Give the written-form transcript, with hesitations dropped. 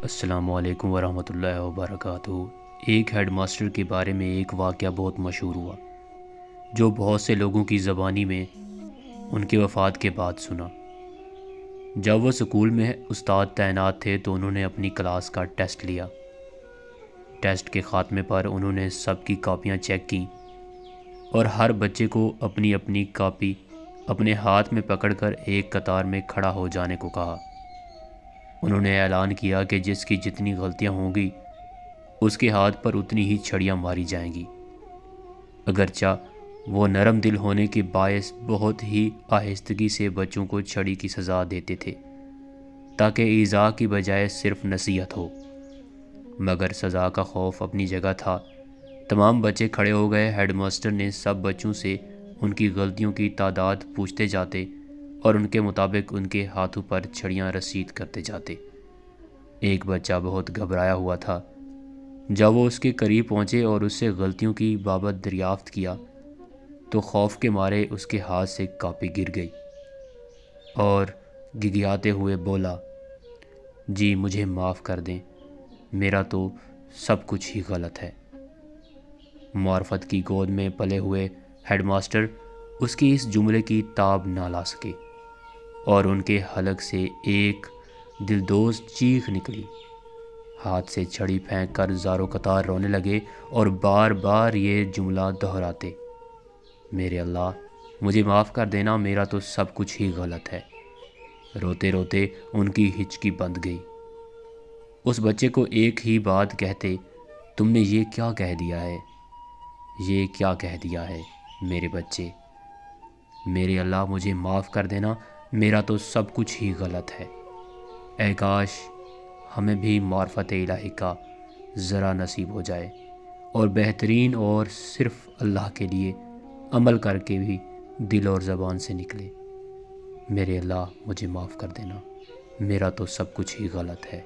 السلام علیکم ورحمۃ اللہ وبرکاتہ۔ ایک ہیڈ ماسٹر کے بارے میں ایک واقعہ بہت مشہور ہوا جو بہت سے لوگوں کی زبانی میں ان کے وفات کے بعد سنا۔ جب وہ اسکول میں استاد تعینات تھے تو انہوں نے اپنی کلاس کا ٹیسٹ لیا۔ ٹیسٹ کے خاتمے پر انہوں نے سب کی کاپیاں چیک کیں اور ہر بچے کو اپنی اپنی کاپی اپنے ہاتھ میں پکڑ کر ایک قطار میں کھڑا ہو جانے کو کہا۔ انہوں نے اعلان کیا کہ جس کی جتنی غلطیاں ہوں گی اس کے ہاتھ پر اتنی ہی چھڑیاں ماری جائیں گی، اگرچہ وہ نرم دل ہونے کے باعث بہت ہی آہستگی سے بچوں کو چھڑی کی سزا دیتے تھے تاکہ ایذاء کی بجائے صرف نصیحت ہو، مگر سزا کا خوف اپنی جگہ تھا۔ تمام بچے کھڑے ہو گئے۔ ہیڈ ماسٹر نے سب بچوں سے ان کی غلطیوں کی تعداد پوچھتے جاتے اور ان کے مطابق ان کے ہاتھوں پر چھڑیاں رسید کرتے جاتے۔ ایک بچہ بہت گھبرایا ہوا تھا۔ جب وہ اس کے قریب پہنچے اور اس سے غلطیوں کی بابت دریافت کیا تو خوف کے مارے اس کے ہاتھ سے کاپی گر گئی اور گگیاتے ہوئے بولا، جی مجھے معاف کر دیں، میرا تو سب کچھ ہی غلط ہے۔ معرفت کی گود میں پلے ہوئے ہیڈ ماسٹر اس کی اس جملے کی تاب نہ لا سکے اور ان کے حلق سے ایک دلدوز چیخ نکلی۔ ہاتھ سے چھڑی پھینک کر زارو قطار رونے لگے اور بار بار یہ جملہ دہراتے، میرے اللہ مجھے معاف کر دینا، میرا تو سب کچھ ہی غلط ہے۔ روتے روتے ان کی ہچکی بند گئی۔ اس بچے کو ایک ہی بات کہتے، تم نے یہ کیا کہہ دیا ہے، یہ کیا کہہ دیا ہے میرے بچے، میرے اللہ مجھے معاف کر دینا، میرا تو سب کچھ ہی غلط ہے۔ اے کاش ہمیں بھی معرفت الہی کا ذرا نصیب ہو جائے اور بہترین اور صرف اللہ کے لیے عمل کر کے بھی دل اور زبان سے نکلے، میرے اللہ مجھے معاف کر دینا، میرا تو سب کچھ ہی غلط ہے۔